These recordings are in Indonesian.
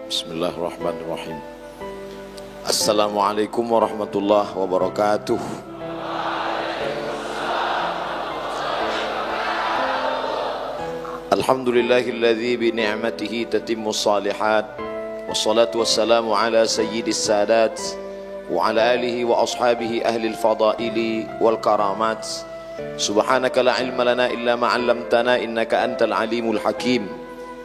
Bismillahirrahmanirrahim. Assalamualaikum warahmatullahi wabarakatuh. Alhamdulillahilladzi bi ni'matihi tatimmus shalihat. Wassalatu wassalamu ala sayyidis sadat wa ala alihi wa ashabihi ahlil fadaili wal karamat. Subhanaka la ilma lana illa ma 'allamtana innaka antal alimul hakim.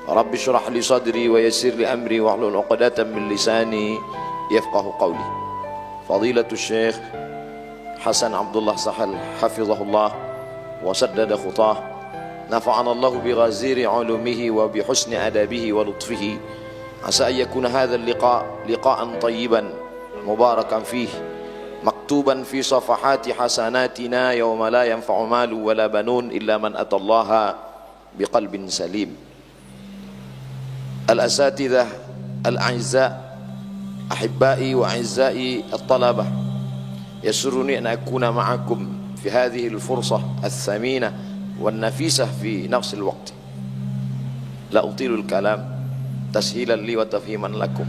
Rabbi syrah li sadri wa yassir li amri wahlul 'uqdatam min lisani yafqahu qawli. Fadilatul Syekh Hasan Abdullah Sahal hafizahullah wa saddada khutah. Nafa'ana Allah bi ghaziri 'ulumihi wa bi husni adabihi wa lutfihi. Asa an yakuna hadha al-liqa' liqa'an tayyiban mubarakan fihi maktuban fi safahati hasanatina yawma la yanfa'u malu wala banun illa man atallaha biqalbin salim. Al-asatidzah al-a'izza ahibbai wa a'izza'i at-talabah, yasurruni an akuna ma'akum fi hadhihi al-fursah ath-thamina wan-nafisah fi nafs al-waqt. La utilu al-kalam tashilan li wa tafhiman lakum.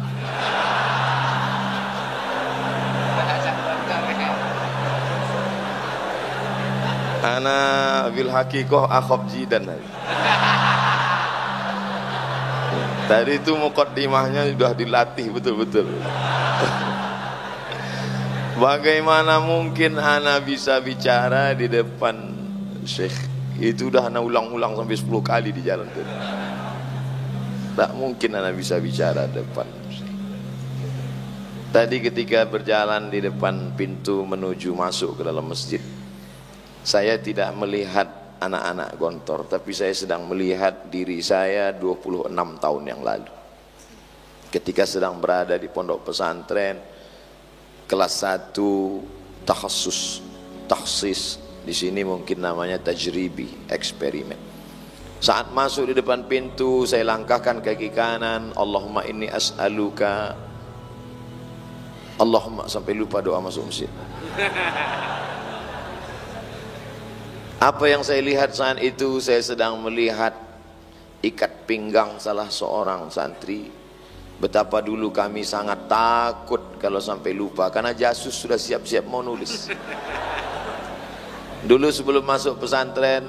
Ana bil haqiqah akhab jidan. Tadi itu muqaddimahnya sudah dilatih betul-betul. Bagaimana mungkin ana bisa bicara di depan Syekh? Itu udah ana ulang-ulang sampai 10 kali di jalan itu. Tak mungkin ana bisa bicara depan Syekh. Tadi ketika berjalan di depan pintu menuju masuk ke dalam masjid, saya tidak melihat anak-anak Gontor, tapi saya sedang melihat diri saya 26 tahun yang lalu ketika sedang berada di pondok pesantren kelas 1 takhsis, di sini mungkin namanya tajribi, eksperimen. Saat masuk di depan pintu, saya langkahkan kaki kanan, Allahumma inni as'aluka, Allahumma, sampai lupa doa masuk masjid. Apa yang saya lihat saat itu? Saya sedang melihat ikat pinggang salah seorang santri. Betapa dulu kami sangat takut kalau sampai lupa, karena jasus sudah siap-siap mau nulis. Dulu sebelum masuk pesantren,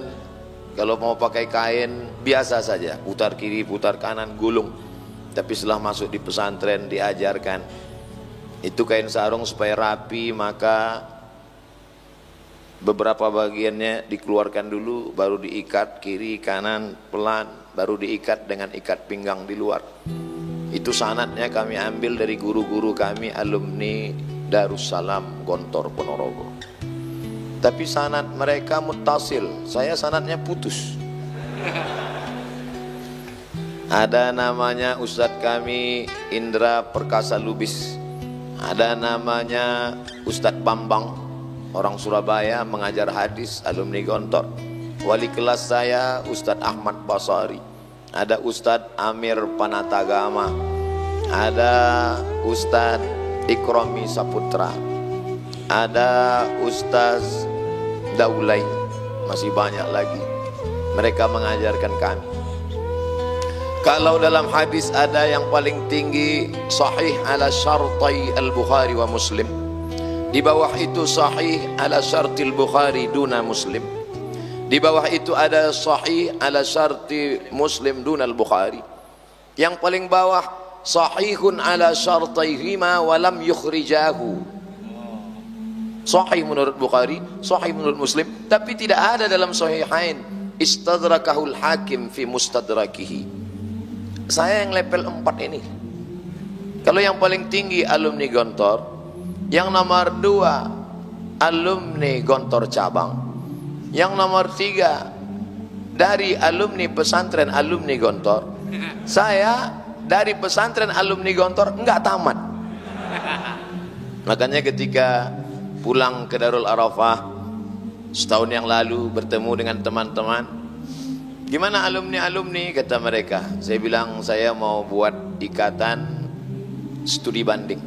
kalau mau pakai kain biasa saja, putar kiri, putar kanan, gulung. Tapi setelah masuk di pesantren diajarkan, itu kain sarung supaya rapi, maka beberapa bagiannya dikeluarkan dulu, baru diikat kiri kanan pelan, baru diikat dengan ikat pinggang di luar. Itu sanadnya kami ambil dari guru-guru kami alumni Darussalam Gontor Ponorogo. Tapi sanad mereka muttasil, saya sanadnya putus. Ada namanya Ustadz kami Indra Perkasa Lubis, ada namanya Ustadz Bambang, orang Surabaya, mengajar hadis, alumni Gontor. Wali kelas saya Ustadz Ahmad Basari, ada Ustadz Amir Panatagama, ada Ustadz Ikromi Saputra, ada Ustadz Daulay, masih banyak lagi. Mereka mengajarkan kami. Kalau dalam hadis ada yang paling tinggi sahih ala syartai al-Bukhari wa Muslim, di bawah itu sahih ala syartil Bukhari duna Muslim, di bawah itu ada sahih ala syarti Muslim dunal Bukhari, yang paling bawah sahihun ala syartaihima walam yukhrijahu. Sahih menurut Bukhari, sahih menurut Muslim, tapi tidak ada dalam sahihain. Istadrakahul Hakim fi mustadrakihi. Saya yang level 4 ini. Kalau yang paling tinggi alumni Gontor, yang nomor 2 alumni Gontor cabang, yang nomor 3 dari alumni pesantren alumni Gontor. Saya dari pesantren alumni Gontor enggak tamat. Makanya ketika pulang ke Darul Arafah setahun yang lalu, bertemu dengan teman-teman, gimana alumni-alumni, kata mereka. Saya bilang saya mau buat ikatan studi banding.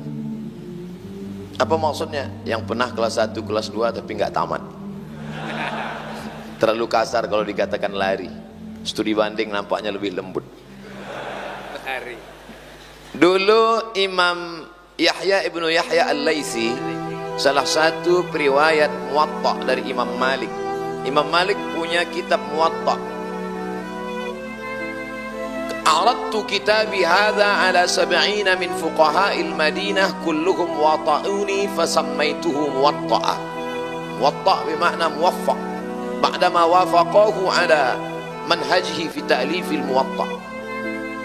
Apa maksudnya? Yang pernah kelas 1, kelas 2 tapi nggak tamat. Terlalu kasar kalau dikatakan lari. Studi banding nampaknya lebih lembut. Dulu Imam Yahya ibnu Yahya Al-Laitsi, salah satu periwayat Muwatta dari Imam Malik. Imam Malik punya kitab Muwatta. Aradtu kitabi hadha ala 70 min fuqaha'il Madinah kulluhum wata'uni fasammaituhu Muwatta'a. Muwatta' bermakna muwaffaq. Ba'dama wafaqahu ala manhajihi fi ta'lifil Muwatta'.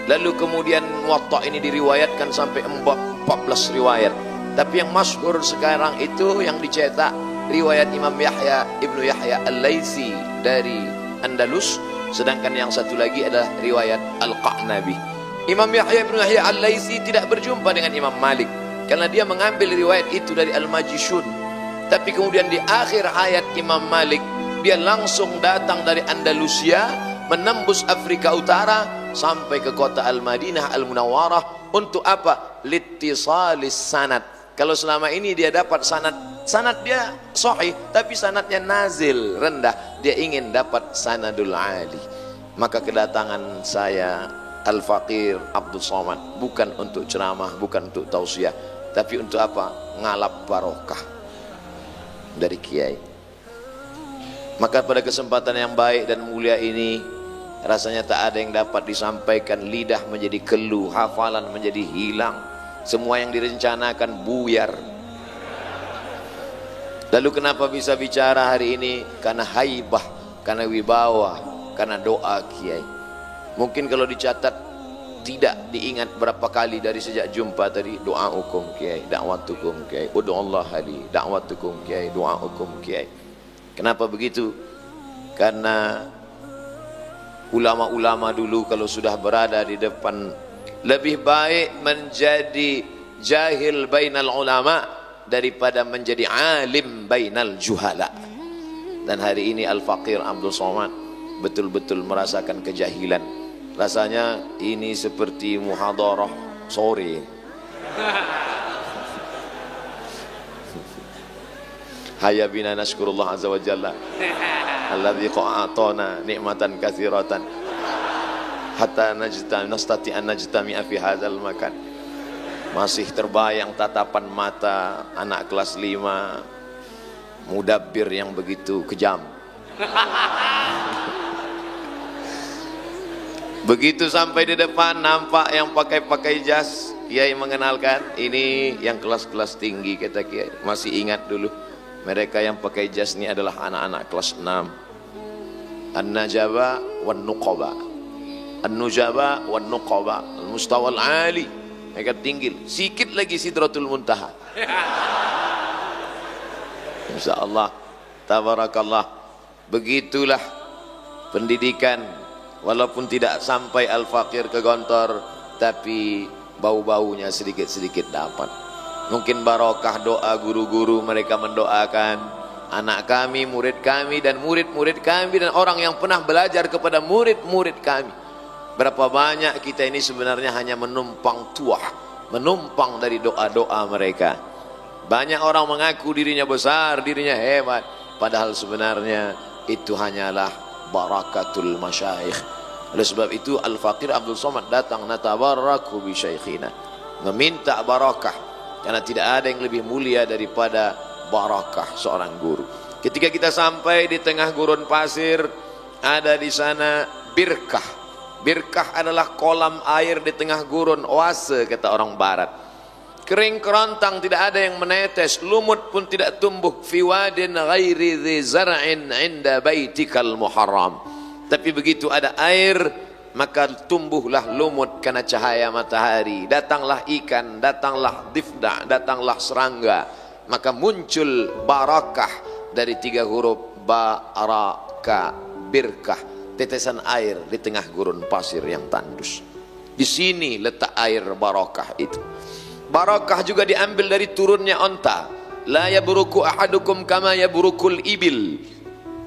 Lalu kemudian Muwatta' ini diriwayatkan sampai 14 riwayat. Tapi yang masyhur sekarang itu yang dicetak riwayat Imam Yahya ibnu Yahya Al-Laitsi dari Andalus, sedangkan yang satu lagi adalah riwayat Al-Qa'nabi. Imam Yahya ibnu Yahya Al-Laitsi tidak berjumpa dengan Imam Malik karena dia mengambil riwayat itu dari Al-Majishun. Tapi kemudian di akhir hayat Imam Malik, dia langsung datang dari Andalusia, menembus Afrika Utara sampai ke kota Al-Madinah Al-Munawwarah. Untuk apa? Littisalis sanad. Kalau selama ini dia dapat sanad dia sahih, tapi sanadnya nazil, rendah. Dia ingin dapat sanadul ali. Maka kedatangan saya Al-Faqir Abdul Somad bukan untuk ceramah, bukan untuk tausiah, tapi untuk apa? Ngalap barokah dari kiai. Maka pada kesempatan yang baik dan mulia ini, rasanya tak ada yang dapat disampaikan. Lidah menjadi keluh, hafalan menjadi hilang, semua yang direncanakan buyar. Lalu kenapa bisa bicara hari ini? Karena haibah, karena wibawa, karena doa kiai. Mungkin kalau dicatat tidak diingat berapa kali dari sejak jumpa tadi. Doa hukum kiai, dakwatukum kiai, ud'ullah li, dakwatukum kiai, doa hukum kiai. Kenapa begitu? Karena ulama-ulama dulu kalau sudah berada di depan, lebih baik menjadi jahil bainal ulama daripada menjadi alim bainal juhala. Dan hari ini Al-Faqir Abdul Somad betul-betul merasakan kejahilan. Rasanya ini seperti muhadarah sore. Hayya bina nashkurullah azza wa jalla alladzi qa'atana nikmatan katsiratan hatta nastati an najtami'a fi hadzal makan. Masih terbayang tatapan mata anak kelas 5 mudabbir yang begitu kejam. Begitu sampai di depan, nampak yang pakai jas, kiai mengenalkan, ini yang kelas-kelas tinggi, kata kiai. Masih ingat dulu, mereka yang pakai jas ini adalah anak-anak kelas 6. An-Najaba wan Nuqaba, An-Nujaba wan Nuqaba, Al-Mustawa Al-Ali. Mereka tinggi, sikit lagi Sidratul Muntaha. Insyaallah, tabarakallah. Begitulah pendidikan. Walaupun tidak sampai Al-Faqir ke Gontor, tapi bau-baunya sedikit-sedikit dapat. Mungkin barokah doa guru-guru, mereka mendoakan anak kami, murid kami, dan murid-murid kami, dan orang yang pernah belajar kepada murid-murid kami. Berapa banyak kita ini sebenarnya hanya menumpang tuah, menumpang dari doa-doa mereka. Banyak orang mengaku dirinya besar, dirinya hebat, padahal sebenarnya itu hanyalah barakatul masyayikh. Oleh sebab itu Al-Faqir Abdul Somad datang, natabarraku bi syaikhina, meminta barakah, karena tidak ada yang lebih mulia daripada barakah seorang guru. Ketika kita sampai di tengah gurun pasir, ada di sana birkah. Birkah adalah kolam air di tengah gurun, oase kata orang barat. Kering kerontang, tidak ada yang menetes, lumut pun tidak tumbuh. Fi wadin ghairi dhi zar'in 'inda baitikal muharram. Tapi begitu ada air, maka tumbuhlah lumut karena cahaya matahari. Datanglah ikan, datanglah difda, datanglah serangga. Maka muncul barakah dari 3 huruf baraka, birkah. Tetesan air di tengah gurun pasir yang tandus. Di sini letak air barakah itu. Barakah juga diambil dari turunnya onta. La yabruku ahadukum kama yabrukul ibil.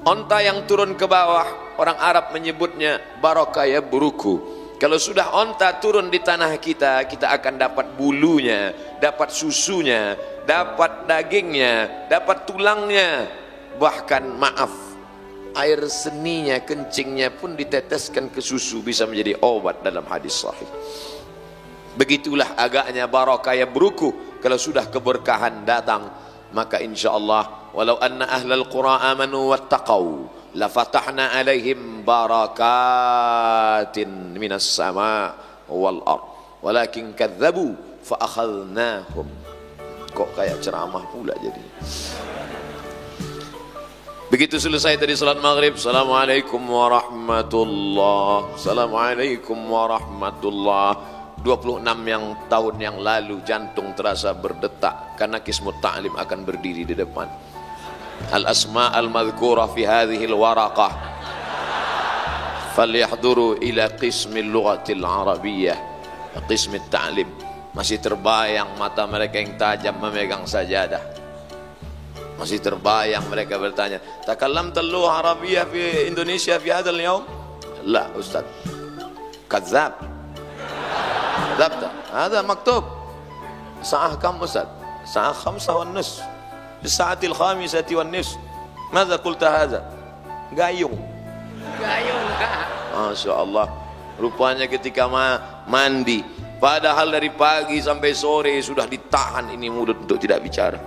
Onta yang turun ke bawah, orang Arab menyebutnya barakah yabruku. Kalau sudah onta turun di tanah kita, kita akan dapat bulunya, dapat susunya, dapat dagingnya, dapat tulangnya. Bahkan maaf, air seninya, kencingnya pun diteteskan ke susu, bisa menjadi obat dalam hadis sahih. Begitulah agaknya barakah yang berukuh kalau sudah keberkahan datang. Maka insyaallah walau anna ahlal qura amanu wattaqau la fatahna alaihim barakatin minas sama wal ard walakin kadzabu fa akhadnahum. Kok kayak ceramah pula jadi. Begitu selesai tadi salat maghrib, assalamualaikum warahmatullah, assalamualaikum warahmatullah. 26 tahun yang lalu jantung terasa berdetak karena Qismut Ta'lim akan berdiri di depan. Al-asma' al-madhkura fi hadhihi al-waraqah falyahduru ila qismil lughatil arabiyyah qismit ta'lim. Masih terbayang mata mereka yang tajam memegang sajadah. Masih terbayang mereka bertanya, takallamta al-lugha arabiyyah fi Indonesia fi hadzal yaum? La ustaz, kadzab. كذبت هذا مكتوب الساعة كم أستاذ؟ الساعة 5:30 في الساعة 5:30 ماذا قلت هذا؟ gayung Masya Allah. Rupanya ketika mandi, padahal dari pagi sampai sore sudah ditahan ini mulut untuk tidak bicara.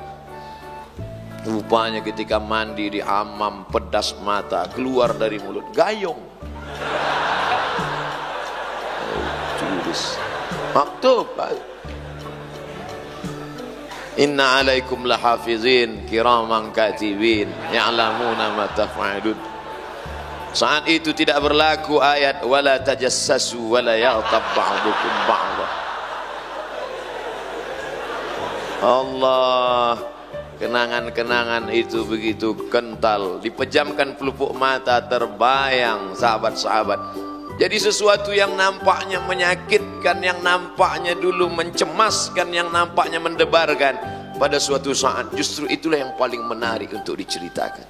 Rupanya ketika mandi di hammam, pedas mata keluar dari mulut, gayung. Maktub inna alaikum lahafizin kiraman katibin ya'lamuna ma taf'alun. Saat itu tidak berlaku ayat wala tajassasu wala yaghtab ba'dukum ba'dha. Allah, kenangan-kenangan itu begitu kental, dipejamkan pelupuk mata, terbayang sahabat-sahabat. Jadi sesuatu yang nampaknya menyakitkan, yang nampaknya dulu mencemaskan, yang nampaknya mendebarkan, pada suatu saat justru itulah yang paling menarik untuk diceritakan.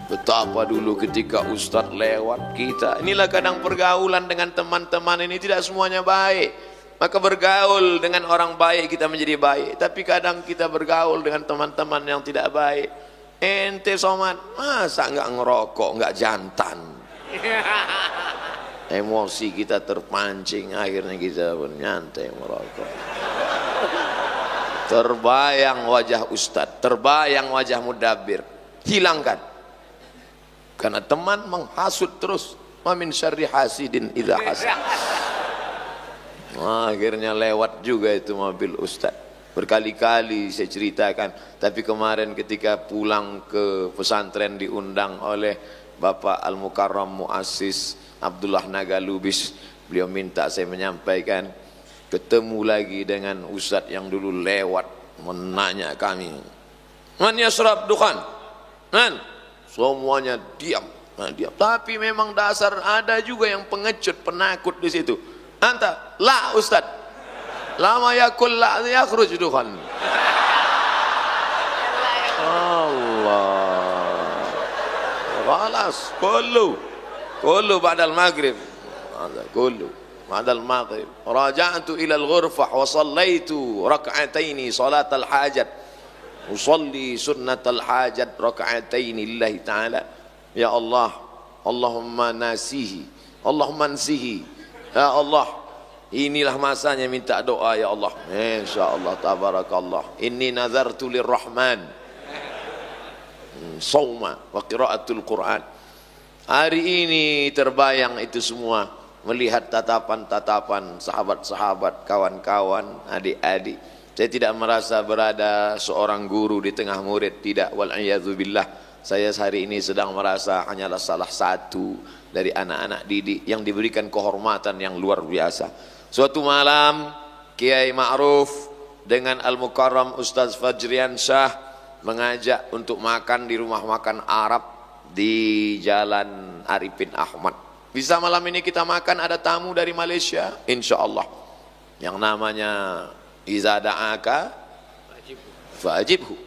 Betapa dulu ketika Ustadz lewat kita, inilah kadang pergaulan dengan teman-teman ini tidak semuanya baik. Maka bergaul dengan orang baik kita menjadi baik, tapi kadang kita bergaul dengan teman-teman yang tidak baik. Ente Somad, masa nggak ngerokok, nggak jantan? Emosi kita terpancing, akhirnya kita pun nyantai merokok. Terbayang wajah ustadz, terbayang wajah mudabbir, hilangkan. Karena teman menghasut terus. Wa min syarri hasidin idza hasad. Akhirnya lewat juga itu mobil ustadz. Berkali-kali saya ceritakan, tapi kemarin ketika pulang ke pesantren diundang oleh Bapak Al-Mukarram Muassis Abdullah Nagalubis, beliau minta saya menyampaikan, ketemu lagi dengan ustadz yang dulu lewat menanya kami, man yasrab dukhan, man, semuanya diam, diam. Tapi memang dasar ada juga yang pengecut, penakut di situ. Anta, la ustadz, lama yakul la yakhruj dukhan. Allah, khalas, كله بعد المغرب هذا كله بعد المغرب راجعت إلى الغرفة وصليت ركعتين صلاة الحاجة أصلي سنة الحاجة ركعتين لله تعالى يا الله اللهم ناسيه اللهم انسيه يا الله. Inilah masanya minta doa ya Allah. Insyaallah tabarakallah. Inni nazartu lirrahman sauma wa qiraatul Quran. Hari ini terbayang itu semua, melihat tatapan-tatapan sahabat-sahabat, kawan-kawan, adik-adik. Saya tidak merasa berada seorang guru di tengah murid, tidak, wal'iyadzubillah. Saya hari ini sedang merasa hanyalah salah satu dari anak-anak didik yang diberikan kehormatan yang luar biasa. Suatu malam Kiai Ma'ruf dengan Al-Mukarram Ustaz Fajrian Syah mengajak untuk makan di rumah makan Arab di Jalan Arifin Ahmad. Bisa malam ini kita makan, ada tamu dari Malaysia insyaallah yang namanya iza da'aka fajibhu,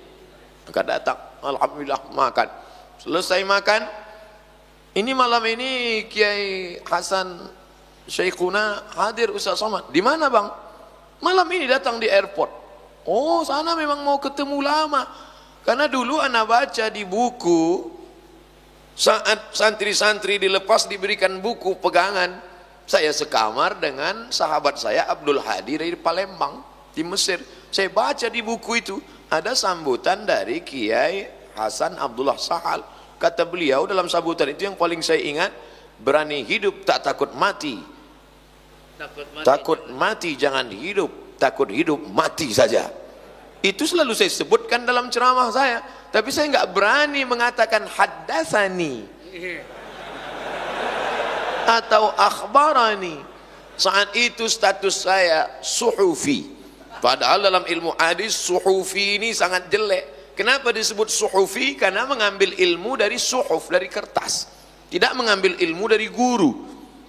maka datang, alhamdulillah makan. Selesai makan, ini malam ini Kiai Hasan Syekhuna hadir. Ustaz Somad, di mana bang? Malam ini datang di airport. Oh, sana memang mau ketemu lama, karena dulu anak baca di buku saat santri-santri dilepas diberikan buku pegangan, Saya sekamar dengan sahabat saya Abdul Hadi dari Palembang di Mesir. Saya baca di buku itu ada sambutan dari Kiai Hasan Abdullah Sahal. Kata beliau dalam sambutan itu yang paling saya ingat, berani hidup tak takut mati. Takut mati jangan hidup, takut hidup mati saja. Itu selalu saya sebutkan dalam ceramah saya, tapi saya nggak berani mengatakan haddatsani atau akhbarani. Saat itu status saya suhufi, padahal dalam ilmu hadis suhufi ini sangat jelek. Kenapa disebut suhufi? Karena mengambil ilmu dari suhuf, dari kertas, tidak mengambil ilmu dari guru.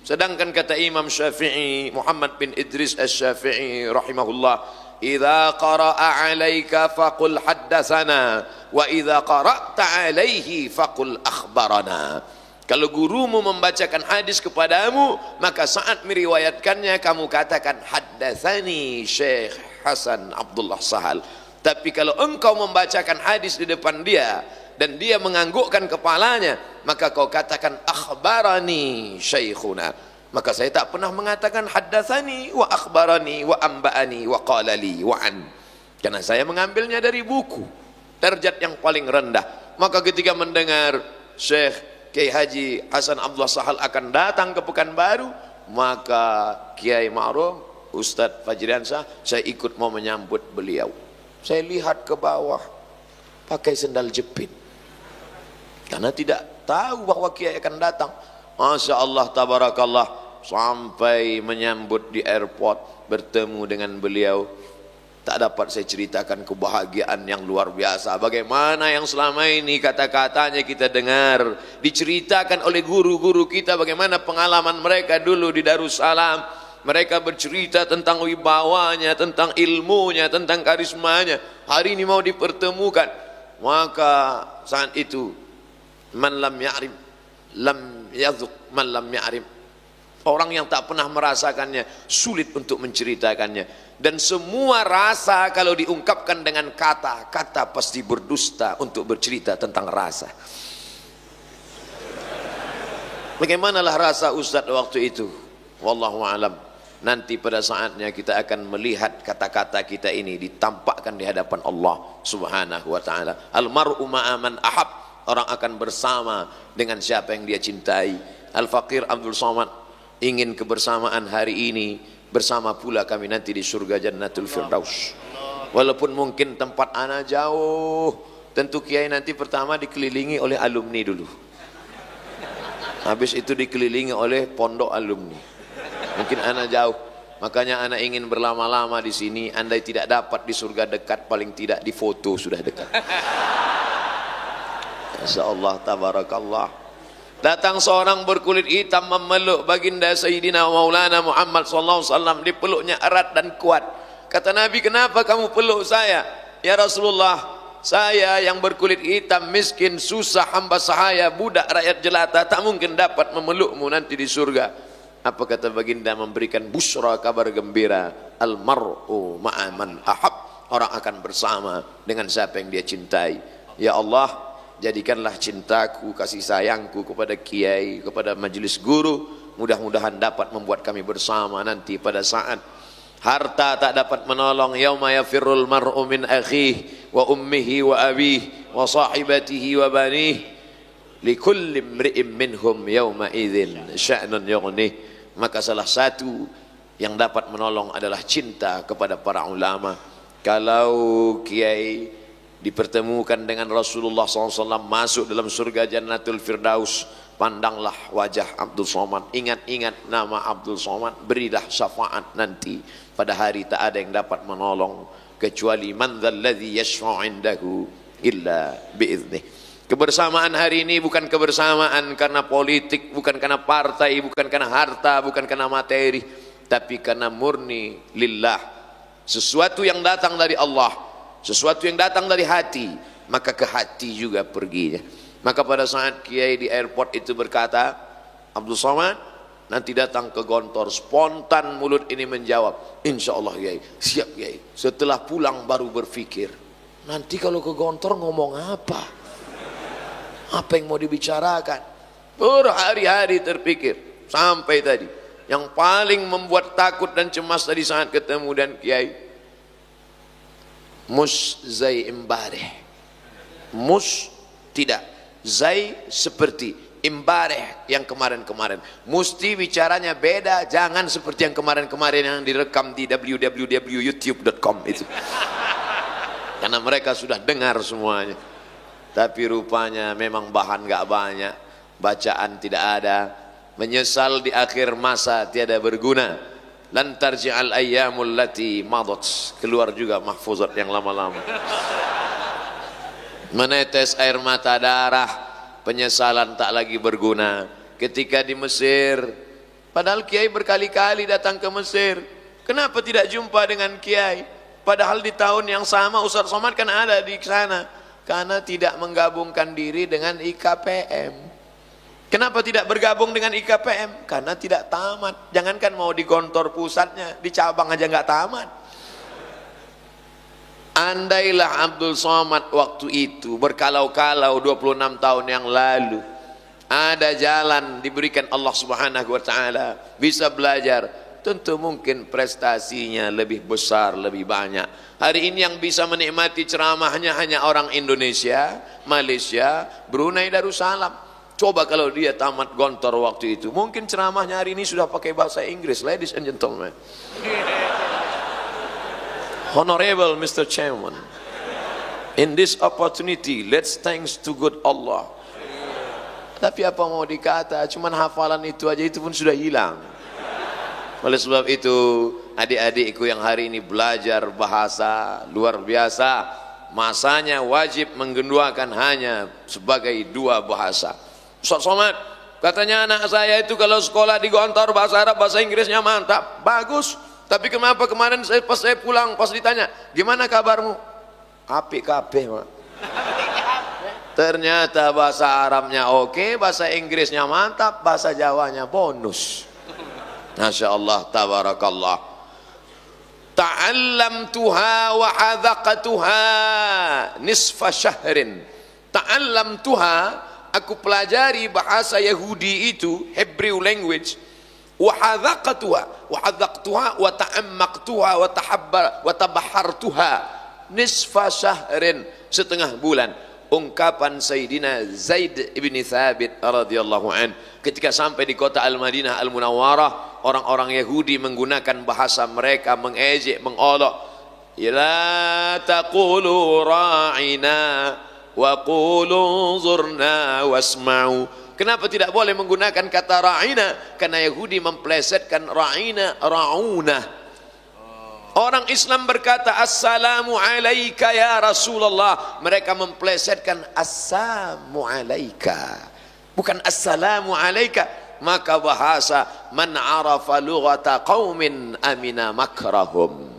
Sedangkan kata Imam Syafi'i, Muhammad bin Idris Asy-Syafi'i rahimahullah, idza qara'a 'alaika faqul haddatsana wa idza qara'ta 'alaihi faqul akhbarana. Kalau gurumu membacakan hadis kepadamu, maka saat meriwayatkannya kamu katakan haddatsani Syekh Hasan Abdullah Sahal. Tapi kalau engkau membacakan hadis di depan dia dan dia menganggukkan kepalanya, maka kau katakan akhbarani syekhuna. Maka saya tak pernah mengatakan haddatsani wa akhbarani wa amba'ani wa qala li wa an, karena saya mengambilnya dari buku, derajat yang paling rendah. Maka ketika mendengar Syekh Kiai Haji Hasan Abdullah Sahal akan datang ke Pekanbaru, maka Kiai Ma'ruf Ustadz Fajriansyah, saya ikut mau menyambut beliau. Saya lihat ke bawah pakai sendal jepit karena tidak tahu bahwa Kiai akan datang. Masya Allah tabarakallah, sampai menyambut di airport, bertemu dengan beliau, tak dapat saya ceritakan kebahagiaan yang luar biasa. Bagaimana yang selama ini kata-katanya kita dengar diceritakan oleh guru-guru kita, bagaimana pengalaman mereka dulu di Darussalam. Mereka bercerita tentang wibawanya, tentang ilmunya, tentang karismanya. Hari ini mau dipertemukan. Maka saat itu, man lam ya'rim lam yadzuq man lam ya'rim. Orang yang tak pernah merasakannya sulit untuk menceritakannya. Dan semua rasa kalau diungkapkan dengan kata-kata pasti berdusta untuk bercerita tentang rasa. Bagaimanalah rasa Ustadz waktu itu? Wallahu a'lam. Nanti pada saatnya kita akan melihat kata-kata kita ini ditampakkan di hadapan Allah Subhanahu wa taala. Al-mar'u ma'a man ahab. Orang akan bersama dengan siapa yang dia cintai. Al-Faqir Abdul Somad ingin kebersamaan hari ini bersama pula kami nanti di surga Jannatul Firdaus. Walaupun mungkin tempat ana jauh, tentu Kiai nanti pertama dikelilingi oleh alumni dulu. Habis itu dikelilingi oleh pondok alumni. Mungkin anak jauh, makanya anak ingin berlama-lama di sini. Andai tidak dapat di surga dekat, paling tidak di foto sudah dekat. Masya Allah tabarakallah. Datang seorang berkulit hitam memeluk baginda Sayyidina Maulana Muhammad SAW, dipeluknya erat dan kuat. Kata Nabi, kenapa kamu peluk saya? Ya Rasulullah, saya yang berkulit hitam, miskin, susah, hamba sahaya, budak rakyat jelata, tak mungkin dapat memelukmu nanti di surga. Apa kata baginda? Memberikan busra, kabar gembira. Al-mar'u ma'a man ahab. Orang akan bersama dengan siapa yang dia cintai. Ya Allah, jadikanlah cintaku, kasih sayangku kepada kiai, kepada majelis guru, mudah-mudahan dapat membuat kami bersama nanti pada saat harta tak dapat menolong. Yauma yafirrul mar'u min akhihi wa ummihi wa abihi wa sahibatihi wa banihi likulli imri'in minhum yawma idzin sya'nun yughnih. Maka salah satu yang dapat menolong adalah cinta kepada para ulama. Kalau kiai dipertemukan dengan Rasulullah SAW, masuk dalam surga Jannatul Firdaus, pandanglah wajah Abdul Somad, ingat-ingat nama Abdul Somad, berilah syafaat nanti. Pada hari tak ada yang dapat menolong kecuali man dzalladzi yashfa'u 'indahu illa bi'idzni. Kebersamaan hari ini bukan kebersamaan karena politik, bukan karena partai, bukan karena harta, bukan karena materi, tapi karena murni lillah. Sesuatu yang datang dari Allah, sesuatu yang datang dari hati, maka ke hati juga perginya. Maka pada saat Kiai di airport itu berkata, Abdul Somad nanti datang ke Gontor, spontan mulut ini menjawab, insya Allah Kiai, siap Kiai. Setelah pulang baru berpikir, nanti kalau ke Gontor ngomong apa? Apa yang mau dibicarakan? Berhari-hari terpikir sampai tadi Yang paling membuat takut dan cemas tadi saat ketemu dan kiai, mus zai imbareh. Mus tidak, zai seperti, imbareh yang kemarin-kemarin. Mesti bicaranya beda, jangan seperti yang kemarin-kemarin yang direkam di www.youtube.com itu. Karena mereka sudah dengar semuanya. Tapi rupanya memang bahan gak banyak, bacaan tidak ada, menyesal di akhir masa tiada berguna. Lan tarji'al ayyamul lati madat, keluar juga mahfuzat yang lama-lama. Menetes air mata darah, penyesalan tak lagi berguna. Ketika di Mesir, padahal kiai berkali-kali datang ke Mesir, kenapa tidak jumpa dengan kiai? Padahal di tahun yang sama Ustaz Somad kan ada di sana. Karena tidak menggabungkan diri dengan IKPM. Kenapa tidak bergabung dengan IKPM? Karena tidak tamat. Jangankan mau di kantor pusatnya, di cabang aja nggak tamat. Andailah Abdul Somad waktu itu berkalau-kalau 26 tahun yang lalu, ada jalan diberikan Allah Subhanahu wa taala, bisa belajar, tentu mungkin prestasinya lebih besar, lebih banyak. Hari ini yang bisa menikmati ceramahnya hanya orang Indonesia, Malaysia, Brunei Darussalam. Coba kalau dia tamat Gontor waktu itu, mungkin ceramahnya hari ini sudah pakai bahasa Inggris. Ladies and gentlemen, Honorable Mr. Chairman, in this opportunity, let's thanks to good Allah. Tapi apa mau dikata, cuman hafalan itu aja itu pun sudah hilang. Oleh sebab itu, adik-adikku yang hari ini belajar bahasa luar biasa, masanya wajib menggenduakan hanya sebagai 2 bahasa. Ustaz Somad, katanya anak saya itu kalau sekolah di Gontor bahasa Arab, bahasa Inggrisnya mantap, bagus. Tapi kenapa kemarin pas saya pulang, pas ditanya, gimana kabarmu? Apik kabeh, Mak. Ternyata bahasa Arabnya oke, bahasa Inggrisnya mantap, bahasa Jawanya bonus. Masya Allah, tabarakallah. Ta'allamtuha wa hadaqatuha nisfa syahrin. Ta'allamtuha, aku pelajari bahasa Yahudi itu, Hebrew language. Wa hadaqatuha, wa hadaqtuha wa ta'ammaqtuha wa tabahartuha nisfa syahrin, setengah bulan. Ungkapan Sayyidina Zaid ibn Thabit radhiyallahu an ketika sampai di kota Al-Madinah Al-Munawwarah, orang-orang Yahudi menggunakan bahasa mereka, mengejek, mengolok. La taqulu ra'ina wa qulu zurna wasma'u. Kenapa tidak boleh menggunakan kata ra'ina? Karena Yahudi memplesetkan ra'ina, ra'una. Orang Islam berkata assalamu alaika ya Rasulullah, mereka memplesetkan assamu alaika, bukan assalamu alaika. Maka bahasa man arafa lughata qaumin amina makrahum.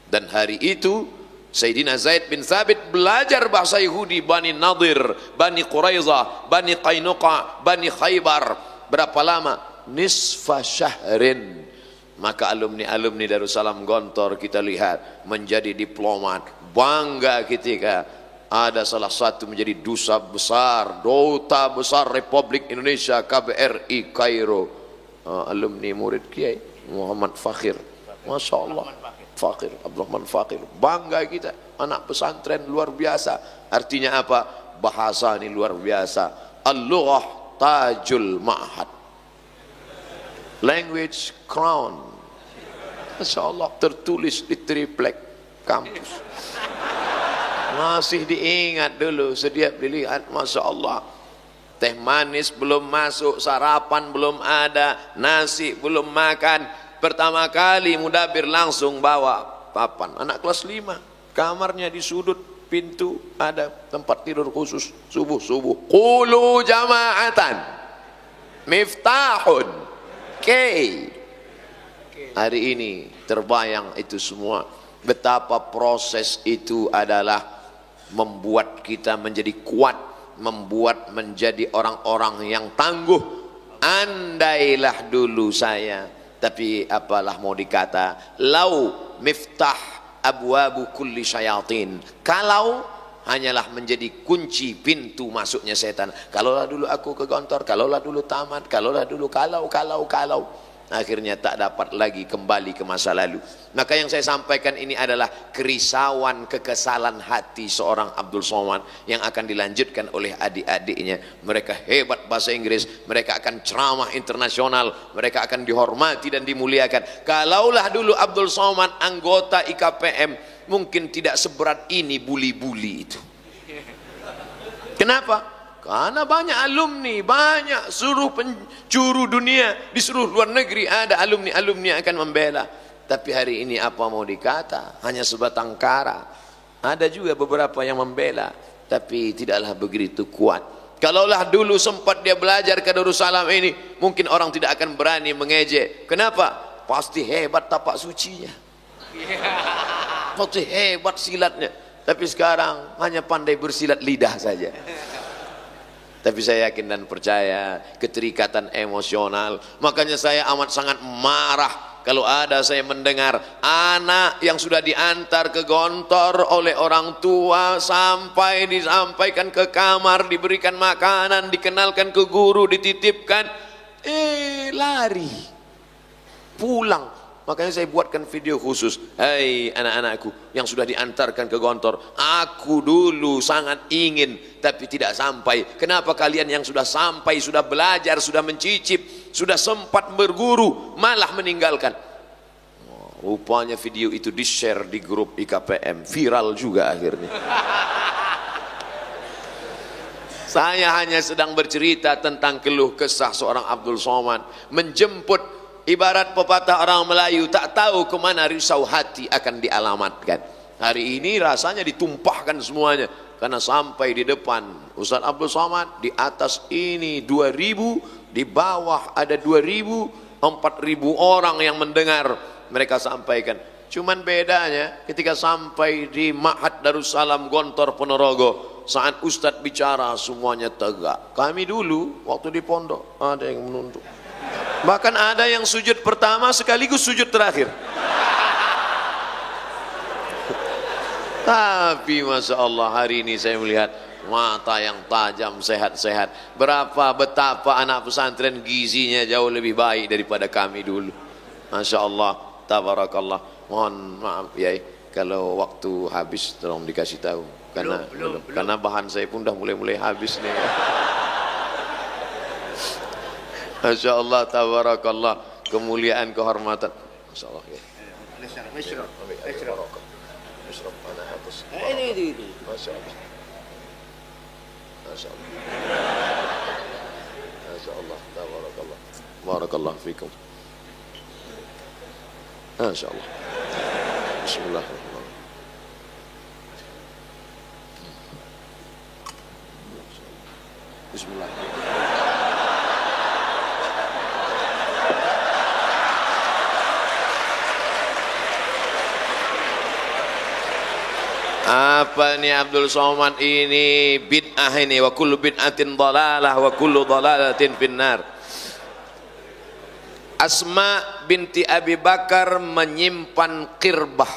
Dan hari itu Sayyidina Zaid bin Thabit belajar bahasa Yahudi, Bani Nadir, Bani Quraizah, Bani Qainuqa, Bani Khaybar. Berapa lama? Nisfa syahrin. Maka alumni-alumni Darussalam Gontor kita lihat menjadi diplomat, bangga ketika ada salah satu menjadi duta besar Republik Indonesia KBRI Kairo, alumni murid Kiai Muhammad Fakhir. Masya Allah, Fakhir, Abdurrahman Fakhir, bangga kita, anak pesantren luar biasa. Artinya apa? Bahasa ini luar biasa. Al-lughah tajul ma'had, language crown. Masya Allah, tertulis di triplek kampus. Masih diingat dulu, setiap dilihat, Masya Allah. Teh manis belum masuk, sarapan belum ada, nasi belum makan. Pertama kali mudabir langsung bawa papan. Anak kelas 5, kamarnya di sudut pintu ada tempat tidur khusus. Subuh-subuh, qulu jama'atan miftahun kei. Hari ini terbayang itu semua, betapa proses itu adalah membuat kita menjadi kuat, membuat menjadi orang-orang yang tangguh. Andailah dulu saya, tapi apalah mau dikata, lau miftah abwabu kulli syayatin, kalau hanyalah menjadi kunci pintu masuknya setan. Kalaulah dulu aku ke Gontor, kalaulah dulu tamat, kalaulah dulu kalau. akhirnya tak dapat lagi kembali ke masa lalu. Maka yang saya sampaikan ini adalah kerisauan, kekesalan hati seorang Abdul Somad yang akan dilanjutkan oleh adik-adiknya. Mereka hebat bahasa Inggris, mereka akan ceramah internasional, mereka akan dihormati dan dimuliakan. Kalaulah dulu Abdul Somad anggota IKPM, mungkin tidak seberat ini buli-buli itu. Kenapa? Karena banyak alumni, banyak seluruh penjuru dunia, di seluruh luar negeri ada alumni-alumni yang akan membela. Tapi hari ini apa mau dikata, hanya sebatang kara. Ada juga beberapa yang membela, tapi tidaklah begitu kuat. Kalaulah dulu sempat dia belajar ke Darussalam ini, mungkin orang tidak akan berani mengejek. Kenapa? Pasti hebat tapak sucinya, pasti hebat silatnya. Tapi sekarang hanya pandai bersilat lidah saja. Tapi saya yakin dan percaya keterikatan emosional. Makanya saya amat sangat marah kalau ada saya mendengar anak yang sudah diantar ke Gontor oleh orang tua sampai disampaikan ke kamar, diberikan makanan, dikenalkan ke guru, dititipkan, lari pulang. Makanya saya buatkan video khusus. Hai anak-anakku yang sudah diantarkan ke Gontor, aku dulu sangat ingin tapi tidak sampai. Kenapa kalian yang sudah sampai, sudah belajar, sudah mencicip, sudah sempat berguru, malah meninggalkan? Rupanya video itu di-share di grup IKPM, viral juga akhirnya. Saya hanya sedang bercerita tentang keluh kesah seorang Abdul Somad menjemput. Ibarat pepatah orang Melayu, tak tahu kemana risau hati akan dialamatkan. Hari ini rasanya ditumpahkan semuanya, karena sampai di depan Ustaz Abdul Somad, di atas ini 2000, di bawah ada 2000, 4000 orang yang mendengar mereka sampaikan. Cuman bedanya ketika sampai di Ma'had Darussalam Gontor Ponorogo, saat Ustadz bicara semuanya tegak. Kami dulu waktu di pondok ada yang menunduk, bahkan ada yang sujud pertama sekaligus sujud terakhir. Tapi Masya Allah hari ini saya melihat mata yang tajam, sehat-sehat. Betapa anak pesantren gizinya jauh lebih baik daripada kami dulu. Masya Allah, tabarakallah. Mohon maaf ya, kalau waktu habis tolong dikasih tahu. Karena bahan saya pun dah mulai habis nih. Masya Allah, tabarakallah, kemuliaan, kehormatan. Masya Allah ya. Ini. Masya Allah. Masya Allah. Masya Allah, tabarakallah. Barakallah fikum. Masya Allah. Bismillahirrahmanirrahim. Bismillahirrahmanirrahim. Apa nih Abdul Somad ini? Bid'ah ini. Wa kullu bid'atin dhalalah wa kullu dhalalatin finnar. Asma binti Abi Bakar menyimpan qirbah,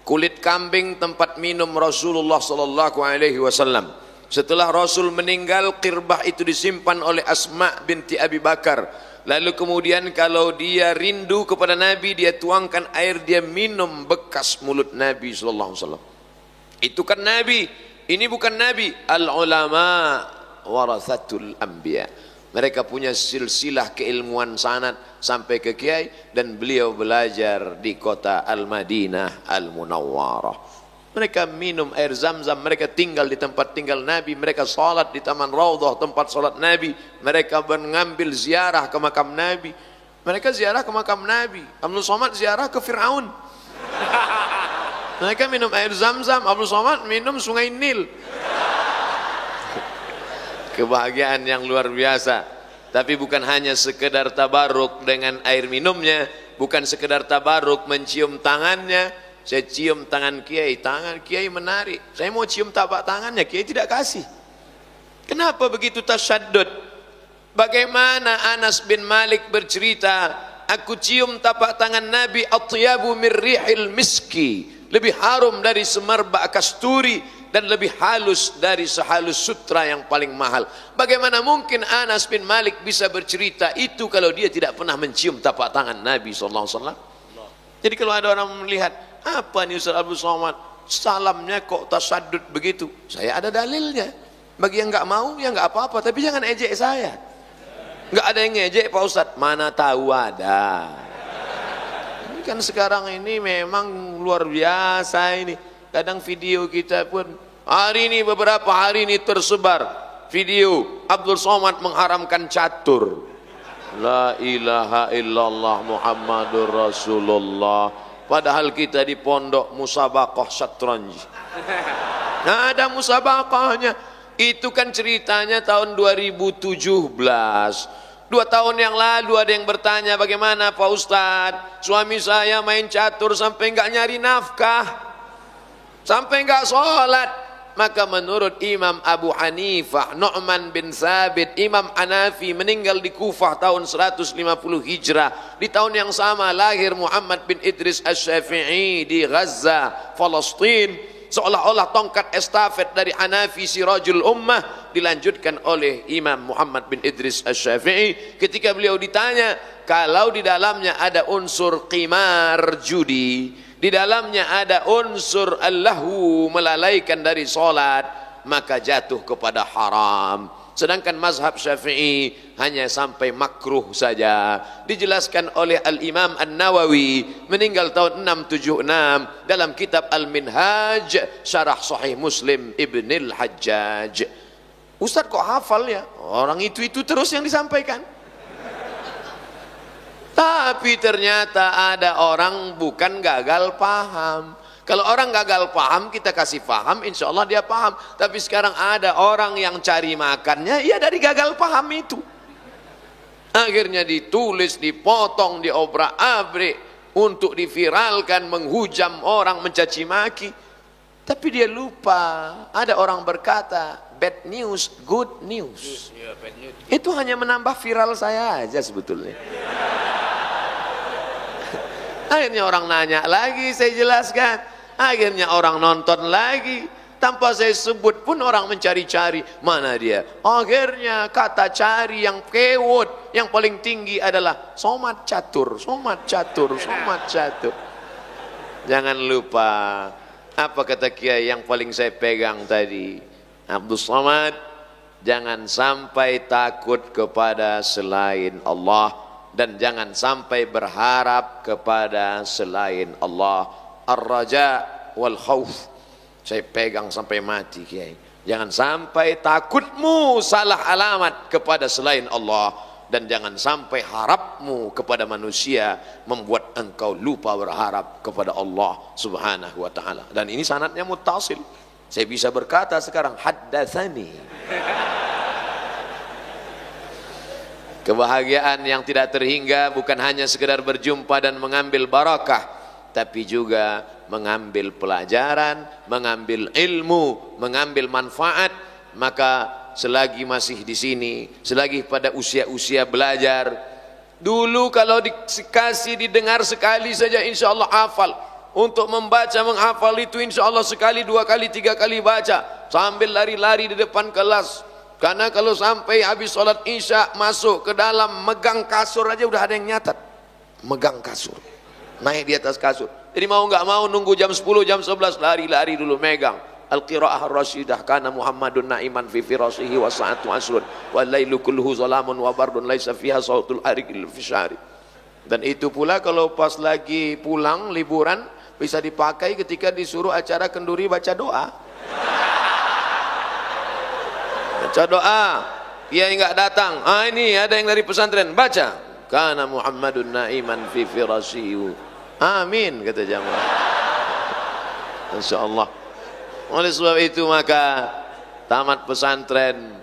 kulit kambing tempat minum Rasulullah sallallahu alaihi wasallam. Setelah Rasul meninggal, qirbah itu disimpan oleh Asma binti Abi Bakar. Lalu kemudian kalau dia rindu kepada Nabi, dia tuangkan air, dia minum bekas mulut Nabi sallallahu alaihi wasallam. Itu kan Nabi, ini bukan Nabi. Al-ulama warathatul anbiya. Mereka punya silsilah keilmuan sanad sampai ke kiai, dan beliau belajar di kota Al-Madinah Al-Munawwarah. Mereka minum air Zam-Zam, mereka tinggal di tempat tinggal Nabi, mereka salat di Taman Raudhah tempat salat Nabi, mereka mengambil ziarah ke makam Nabi, mereka ziarah ke makam Nabi. Abdul Somad ziarah ke Fir'aun. Mereka minum air Zam-Zam, Abdul Somad minum sungai Nil. Kebahagiaan yang luar biasa. Tapi bukan hanya sekedar tabaruk dengan air minumnya, bukan sekedar tabaruk mencium tangannya. Saya cium tangan kiai, tangan kiai menarik. Saya mau cium tapak tangannya, kiai tidak kasih. Kenapa begitu tasyaddud? Bagaimana Anas bin Malik bercerita, aku cium tapak tangan Nabi, atyabu min rihil miski, lebih harum dari semerbak kasturi, dan lebih halus dari sehalus sutra yang paling mahal. Bagaimana mungkin Anas bin Malik bisa bercerita itu kalau dia tidak pernah mencium tapak tangan Nabi SAW? Jadi kalau ada orang melihat, apa nih Ustaz Abdul Somad, salamnya kok tasaddud begitu, saya ada dalilnya. Bagi yang nggak mau ya nggak apa-apa, tapi jangan ejek saya. Nggak ada yang ngejek Pak Ustadz, mana tahu ada. Ini kan sekarang ini memang luar biasa ini. Kadang video kita pun hari ini, beberapa hari ini tersebar video Abdul Somad mengharamkan catur. La ilaha illallah Muhammadur Rasulullah. Padahal kita di pondok musabaqah syatranj. Nah, ada musabaqahnya. Itu kan ceritanya tahun 2017. 2 tahun yang lalu ada yang bertanya, bagaimana Pak Ustadz, suami saya main catur sampai nggak nyari nafkah, sampai nggak sholat. Maka menurut Imam Abu Hanifah, Nu'man bin Thabit, Imam Hanafi, meninggal di Kufah tahun 150 Hijrah. Di tahun yang sama lahir Muhammad bin Idris Asy-Syafi'i di Gaza, Palestina. Seolah-olah tongkat estafet dari Hanafi Sirajul Ummah dilanjutkan oleh Imam Muhammad bin Idris Asy-Syafi'i. Ketika beliau ditanya, kalau di dalamnya ada unsur qimar, judi, di dalamnya ada unsur allahu, melalaikan dari solat, maka jatuh kepada haram. Sedangkan mazhab Syafi'i hanya sampai makruh saja. Dijelaskan oleh Al-Imam An-Nawawi, meninggal tahun 676, dalam kitab Al-Minhaj Syarah Sahih Muslim Ibnil Hajjaj. Ustaz kok hafal ya? Orang itu terus yang disampaikan. Tapi ternyata ada orang bukan gagal paham. Kalau orang gagal paham, kita kasih paham, insya Allah dia paham. Tapi sekarang ada orang yang cari makannya, ya dari gagal paham itu. Akhirnya ditulis, dipotong, diobrak-abrik untuk diviralkan, menghujam orang, mencaci maki. Tapi dia lupa, ada orang berkata, bad news, good news. Itu hanya menambah viral saya aja sebetulnya. Akhirnya orang nanya lagi, saya jelaskan. Akhirnya orang nonton lagi, tanpa saya sebut pun orang mencari-cari, mana dia. Akhirnya kata cari yang kewot, yang paling tinggi adalah somat catur, somat catur, somat catur. Jangan lupa, apa kata Kiai yang paling saya pegang tadi, Abdul Somad, jangan sampai takut kepada selain Allah, dan jangan sampai berharap kepada selain Allah. Ar-raja wal khauf, saya pegang sampai mati Kiai. Jangan sampai takutmu salah alamat kepada selain Allah, dan jangan sampai harapmu kepada manusia membuat engkau lupa berharap kepada Allah Subhanahu wa taala. Dan ini sanadnya muttasil. Saya bisa berkata sekarang haddatsani. Kebahagiaan yang tidak terhingga bukan hanya sekedar berjumpa dan mengambil barakah, tapi juga mengambil pelajaran, mengambil ilmu, mengambil manfaat. Maka selagi masih di sini, selagi pada usia-usia belajar, dulu kalau dikasih didengar sekali saja insya Allah hafal. Untuk membaca, menghafal itu insya Allah sekali, 2 kali, 3 kali baca, sambil lari-lari di depan kelas. Karena kalau sampai habis sholat isya masuk ke dalam, megang kasur aja udah ada yang nyatat, megang kasur, naik di atas kasur. Jadi mau nggak mau nunggu jam 10, jam 11 lari-lari dulu megang. Al-qiraah ar-rasyidah kana Muhammadun na'iman fi firasihi wa sa'atu asrun wa lailu kulluhu zalamun wa bardun laisa fiha sautul harikil fisyari. Dan itu pula kalau pas lagi pulang liburan bisa dipakai ketika disuruh acara kenduri baca doa. Baca doa, kiai nggak datang. Ah ini ada yang dari pesantren, baca. Kana Muhammadun na'iman fi firasihi. Amin kata jamaah. Insyaallah. Oleh sebab itu maka tamat pesantren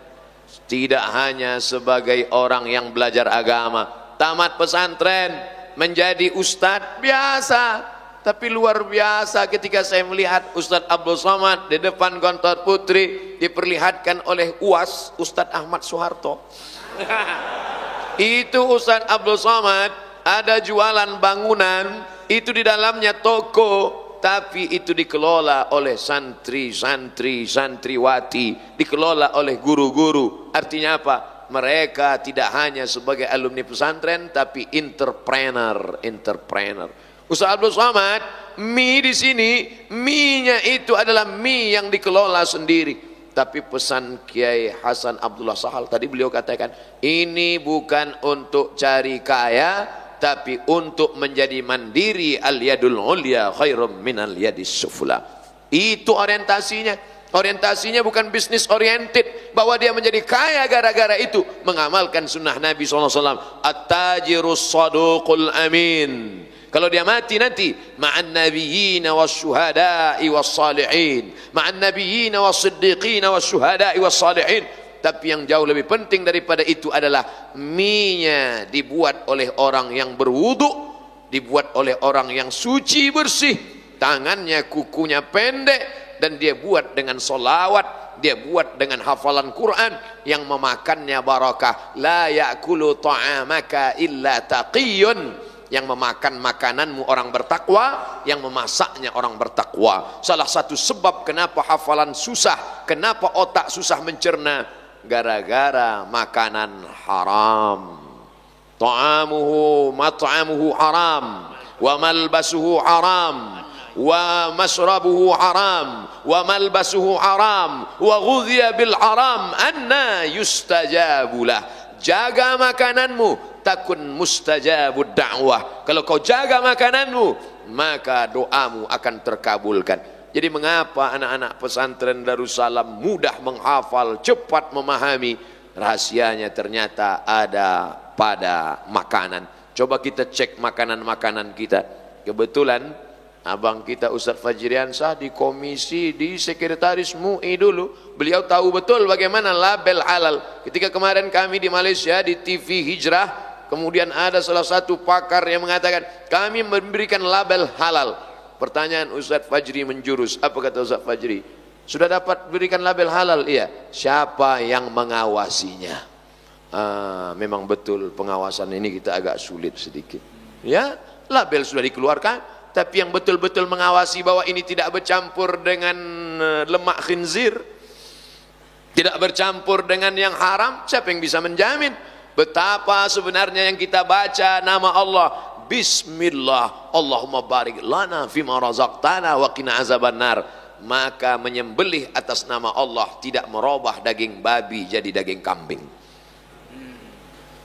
tidak hanya sebagai orang yang belajar agama. Tamat pesantren menjadi ustadz biasa, tapi luar biasa ketika saya melihat Ustadz Abdul Somad di depan Gontor Putri diperlihatkan oleh UAS Ustadz Ahmad Soeharto. Itu Ustadz Abdul Somad ada jualan bangunan, itu di dalamnya toko, tapi itu dikelola oleh santri-santri, santriwati, dikelola oleh guru-guru. Artinya apa? Mereka tidak hanya sebagai alumni pesantren, tapi entrepreneur. Ustaz Abdul Somad, mie di sini, mie-nya itu adalah mie yang dikelola sendiri. Tapi pesan Kiai Hasan Abdullah Sahal tadi, beliau katakan, ini bukan untuk cari kaya, tapi untuk menjadi mandiri. Al-yadul ulya khairum minal yadis sufla. Itu orientasinya. Orientasinya bukan bisnis oriented, bahwa dia menjadi kaya gara-gara itu mengamalkan sunnah Nabi SAW. At-tajirus saduqul amin. Kalau dia mati nanti, ma'an nabiyyin wasyuhada'i wassalihin, ma'an nabiyyin wassiddiqin wasyuhada'i wassalihin. Tapi yang jauh lebih penting daripada itu adalah mie-nya dibuat oleh orang yang berwudu, dibuat oleh orang yang suci bersih, tangannya kukunya pendek, dan dia buat dengan solawat, dia buat dengan hafalan Quran, yang memakannya barakah. La ya'kulu ta'amaka illa taqiyun. Yang memakan makananmu orang bertakwa, yang memasaknya orang bertakwa. Salah satu sebab kenapa hafalan susah, kenapa otak susah mencerna, gara-gara makanan haram. Ta'amuhu mat'amuhu haram, wa malbasuhu haram, wa masrabuhu haram, wa malbasuhu haram, wa ghudhiya bil haram, anna yustajabulah. Jaga makananmu, takun mustajabud da'wah. Kalau kau jaga makananmu, maka doamu akan terkabulkan. Jadi mengapa anak-anak pesantren Darussalam mudah menghafal, cepat memahami? Rahasianya ternyata ada pada makanan. Coba kita cek makanan-makanan kita. Kebetulan abang kita Ustaz Fajriansah di komisi, di sekretaris MUI dulu, beliau tahu betul bagaimana label halal. Ketika kemarin kami di Malaysia di TV Hijrah, kemudian ada salah satu pakar yang mengatakan kami memberikan label halal. Pertanyaan Ustaz Fajri menjurus, apa kata Ustaz Fajri? Sudah dapat berikan label halal? Iya. Siapa yang mengawasinya? Memang betul pengawasan ini kita agak sulit sedikit. Ya, label sudah dikeluarkan, tapi yang betul-betul mengawasi bahwa ini tidak bercampur dengan lemak khinzir, tidak bercampur dengan yang haram, siapa yang bisa menjamin? Betapa sebenarnya yang kita baca nama Allah, Bismillah, Allahumma barik lana fima razaqtana wa qina azabannar. Maka menyembelih atas nama Allah tidak merubah daging babi jadi daging kambing.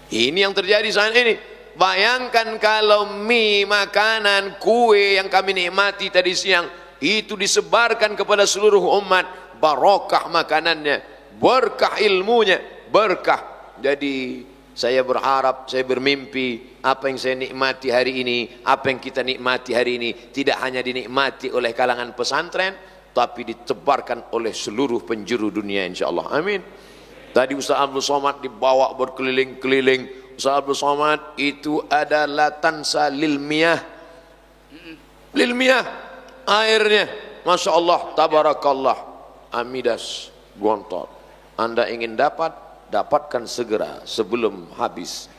Ini yang terjadi saat ini. Bayangkan kalau mie, makanan, kue yang kami nikmati tadi siang itu disebarkan kepada seluruh umat, barokah makanannya, berkah ilmunya, berkah. Jadi saya berharap, saya bermimpi apa yang saya nikmati hari ini, apa yang kita nikmati hari ini tidak hanya dinikmati oleh kalangan pesantren, tapi ditebarkan oleh seluruh penjuru dunia, insyaallah. Amin. Tadi Ustaz Abdul Somad dibawa berkeliling-keliling. Ustaz Abdul Somad itu adalah tansa lil miyah, airnya, masya Allah, tabarakallah, amidas gontor. Anda ingin dapatkan segera sebelum habis.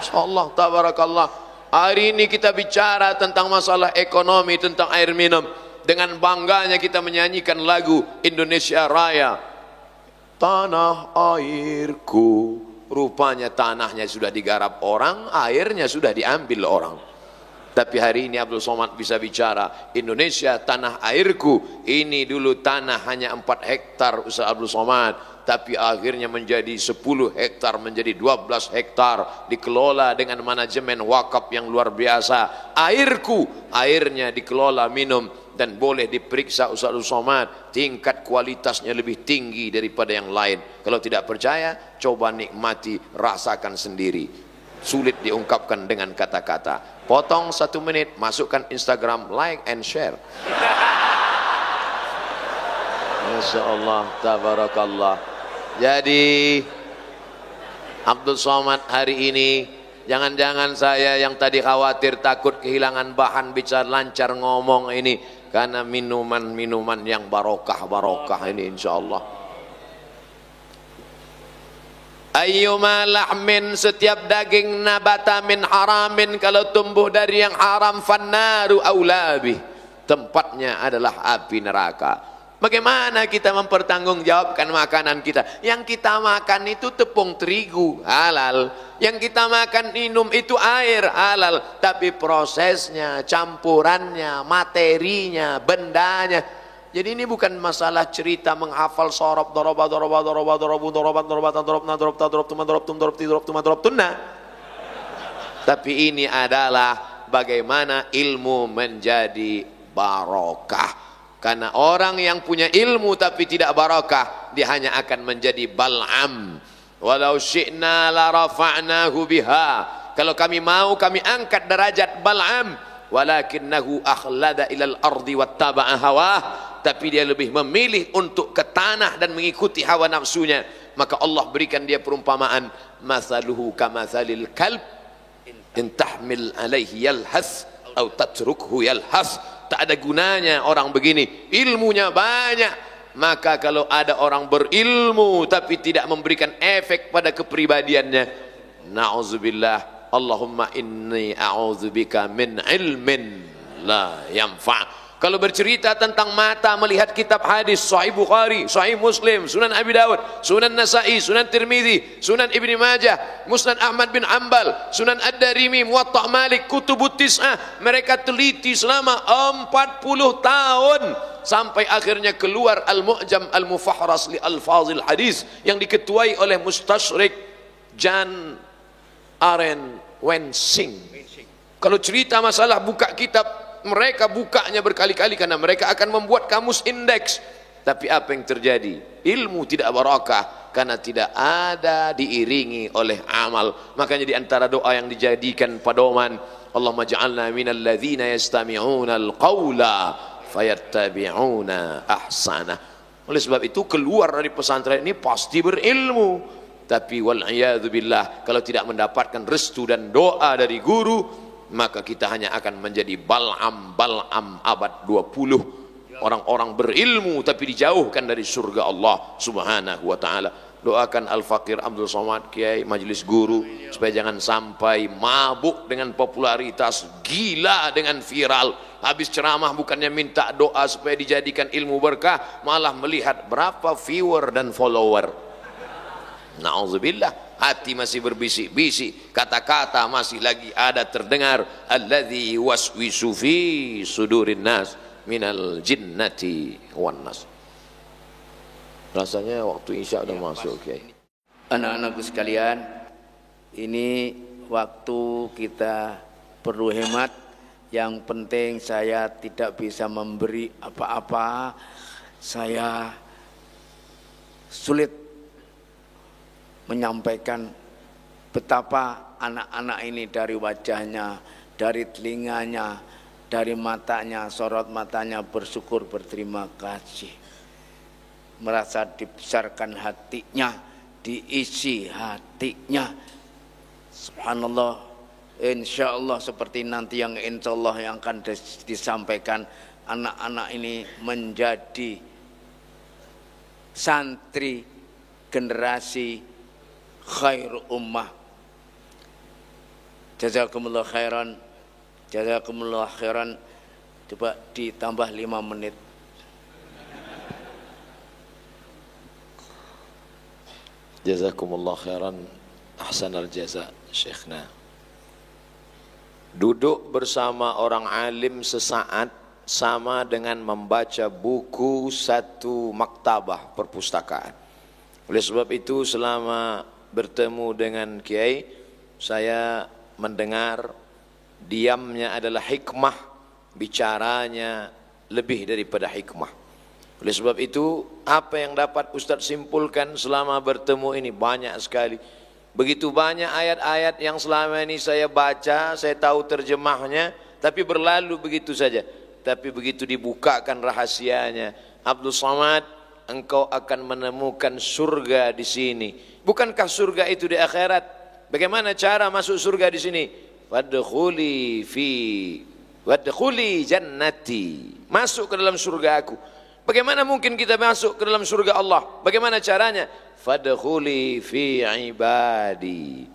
Masya Allah, tabarakallah. Hari ini kita bicara tentang masalah ekonomi, tentang air minum. Dengan bangganya kita menyanyikan lagu Indonesia Raya. Tanah airku. Rupanya tanahnya sudah digarap orang, airnya sudah diambil orang. Tapi hari ini Abdul Somad bisa bicara, Indonesia tanah airku. Ini dulu tanah hanya 4 hektar Ustaz Abdul Somad, tapi akhirnya menjadi 10 hektar, menjadi 12 hektar, dikelola dengan manajemen wakaf yang luar biasa. Airku, airnya dikelola minum, dan boleh diperiksa Ustaz Abdul Somad, tingkat kualitasnya lebih tinggi daripada yang lain. Kalau tidak percaya, coba nikmati, rasakan sendiri. Sulit diungkapkan dengan kata-kata. Potong 1 menit, masukkan Instagram, like and share. Masya Allah, tabarakallah. Jadi Abdul Somad hari ini, jangan-jangan saya yang tadi khawatir takut kehilangan bahan bicara, lancar ngomong ini karena minuman-minuman yang barokah ini, insyaallah. Ayyuma lahmin, setiap daging nabata min haramin, kalau tumbuh dari yang haram, fannaru aulabi, tempatnya adalah api neraka. Bagaimana kita mempertanggungjawabkan makanan kita? Yang kita makan itu tepung terigu, halal. Yang kita makan minum itu air, halal. Tapi prosesnya, campurannya, materinya, bendanya. Jadi ini bukan masalah cerita menghafal sorob, doroba, doroba, doroba, dorobu, dorobat, dorobatan, dorobna, dorobta, dorobtuma, dorobtum, dorobti, dorobtuma, dorobtunna. Tapi ini adalah bagaimana ilmu menjadi barokah. Karena orang yang punya ilmu tapi tidak barakah, dia hanya akan menjadi Bal'am. Walau syi'na la rafa'nahu biha. Kalau kami mau, kami angkat derajat Bal'am. Walakinnahu akhlada ilal ardi wattaba'a hawah. Tapi dia lebih memilih untuk ke tanah dan mengikuti hawa nafsunya. Maka Allah berikan dia perumpamaan, mathaluhu kamathalil kalb in tahmil alaihi yalhas atau tatrukhu yalhas. Tak ada gunanya orang begini, ilmunya banyak. Maka kalau ada orang berilmu tapi tidak memberikan efek pada kepribadiannya, na'udzubillah, Allahumma inni a'udzubika min ilmin la yanfa'. Kalau bercerita tentang mata melihat kitab hadis, Sahih Bukhari, Sahih Muslim, Sunan Abi Dawud, Sunan Nasa'i, Sunan Tirmidzi, Sunan Ibni Majah, Musnad Ahmad bin Hanbal, Sunan Ad-Darimi, Muwatta' Malik, Kutubut Tis'ah, mereka teliti selama 40 tahun sampai akhirnya keluar Al-Mu'jam Al-Mufahras li Alfazil Hadis yang diketuai oleh Mustasyrik Jan Aren Wensing. Kalau cerita masalah buka kitab, mereka bukanya berkali-kali karena mereka akan membuat kamus indeks. Tapi apa yang terjadi? Ilmu tidak barakah karena tidak ada diiringi oleh amal. Makanya di antara doa yang dijadikan pedoman, Allahumma ja'alna minal ladzina yastami'una al-qawla fayattabi'una ahsana. Oleh sebab itu keluar dari pesantren ini pasti berilmu. Tapi wal'iyadzu billah, kalau tidak mendapatkan restu dan doa dari guru, maka kita hanya akan menjadi Bal'am abad 20. Orang-orang berilmu tapi dijauhkan dari surga Allah subhanahu wa ta'ala. Doakan Al-Fakir Abdul Somad, Kiai Majelis Guru, supaya jangan sampai mabuk dengan popularitas, gila dengan viral. Habis ceramah bukannya minta doa supaya dijadikan ilmu berkah, malah melihat berapa viewer dan follower. Na'udzubillah. Hati masih berbisik-bisik, kata-kata masih lagi ada terdengar, alladzi waswisu fi sudurin nas minal jinnati wan nas. Rasanya waktu Isya udah masuk, Kiai. Anak-anakku sekalian, ini waktu kita perlu hemat. Yang penting saya tidak bisa memberi apa-apa. Saya sulit menyampaikan betapa anak-anak ini dari wajahnya, dari telinganya, dari matanya, sorot matanya bersyukur, berterima kasih. Merasa dibesarkan hatinya, diisi hatinya. Subhanallah, insya Allah seperti nanti yang insya Allah yang akan disampaikan, anak-anak ini menjadi santri generasi khair ummah. Jazakumullah khairan, jazakumullah khairan. Coba ditambah 5 menit. Jazakumullah khairan, ahsanal jaza Syekhna. Duduk bersama orang alim sesaat sama dengan membaca buku satu maktabah perpustakaan. Oleh sebab itu selama bertemu dengan Kiai, saya mendengar diamnya adalah hikmah, bicaranya lebih daripada hikmah. Oleh sebab itu apa yang dapat Ustadz simpulkan selama bertemu ini banyak sekali. Begitu banyak ayat-ayat yang selama ini saya baca, saya tahu terjemahnya, tapi berlalu begitu saja. Tapi begitu dibukakan rahasianya, Abdul Somad, engkau akan menemukan surga di sini. Bukankah surga itu di akhirat? Bagaimana cara masuk surga di sini? Wadkhuli jannati. Masuk ke dalam surga aku. Bagaimana mungkin kita masuk ke dalam surga Allah? Bagaimana caranya? Fadkhuli fi ibadi.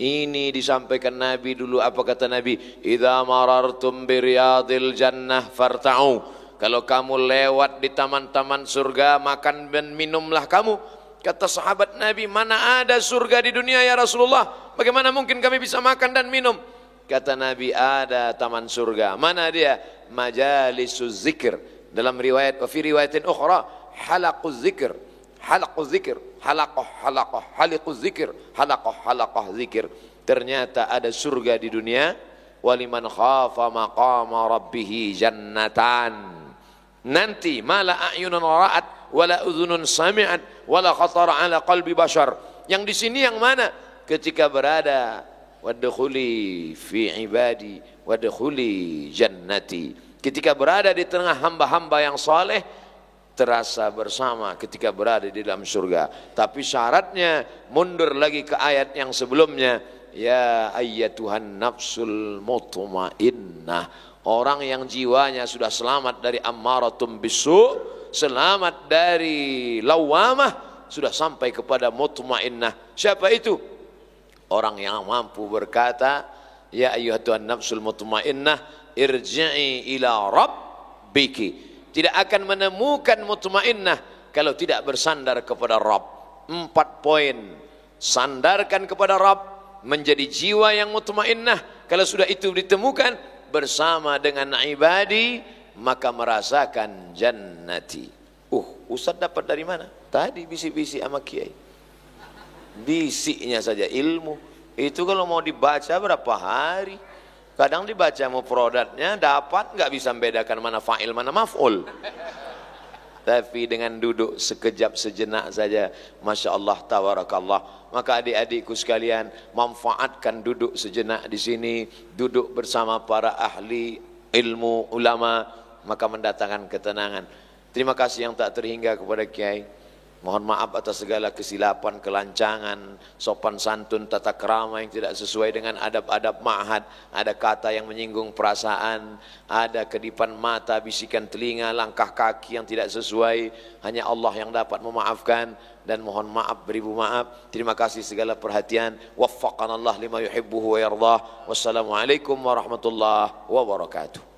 Ini disampaikan Nabi dulu. Apa kata Nabi? Idza marartum biriyadil jannah farta'u. Kalau kamu lewat di taman-taman surga, makan dan minumlah kamu. Kata sahabat Nabi, mana ada surga di dunia ya Rasulullah? Bagaimana mungkin kami bisa makan dan minum? Kata Nabi, ada taman surga. Mana dia? Majalisuz zikr. Dalam riwayat, fi riwayatin ukhra, halaquz zikr. Halaquz zikr, halaqah, haliquz zikr, halaqah zikir. Ternyata ada surga di dunia. Waliman khafa maqama rabbih jannatan. Nanti mala a'yunun ra'at wala udhunun sami'at wala khatara ala qalbi bashar. Yang di sini yang mana? Ketika berada wadkhuli fi ibadi wadkhuli jannati. Ketika berada di tengah hamba-hamba yang saleh, terasa bersama ketika berada di dalam surga. Tapi syaratnya mundur lagi ke ayat yang sebelumnya, ya ayyatuhan nafsul mutmainnah. Orang yang jiwanya sudah selamat dari ammaratum bisu, selamat dari lawamah, sudah sampai kepada mutmainnah. Siapa itu? Orang yang mampu berkata, ya ayyatuhan nafsul mutmainnah, irji'i ila rabbiki. Tidak akan menemukan mutmainnah kalau tidak bersandar kepada Rabb. 4 poin. Sandarkan kepada Rabb, menjadi jiwa yang mutmainnah. Kalau sudah itu ditemukan bersama dengan ibadi, maka merasakan jannati. Ustaz dapat dari mana? Tadi bisik-bisik sama kiai. Bisiknya saja ilmu. Itu kalau mau dibaca berapa hari? Kadang dibaca mufradatnya dapat nggak bisa membedakan mana fa'il mana maf'ul. Tapi dengan duduk sekejap sejenak saja, masya Allah tabarakallah. Maka adik-adikku sekalian, manfaatkan duduk sejenak di sini, duduk bersama para ahli ilmu ulama, maka mendatangkan ketenangan. Terima kasih yang tak terhingga kepada Kiai. Mohon maaf atas segala kesilapan, kelancangan, sopan santun, tata krama yang tidak sesuai dengan adab-adab ma'had. Ada kata yang menyinggung perasaan, ada kedipan mata, bisikan telinga, langkah kaki yang tidak sesuai. Hanya Allah yang dapat memaafkan, dan mohon maaf beribu maaf. Terima kasih segala perhatian. Waffaqanallah lima yuhibbuhu wa yardah. Wassalamualaikum warahmatullahi wabarakatuh.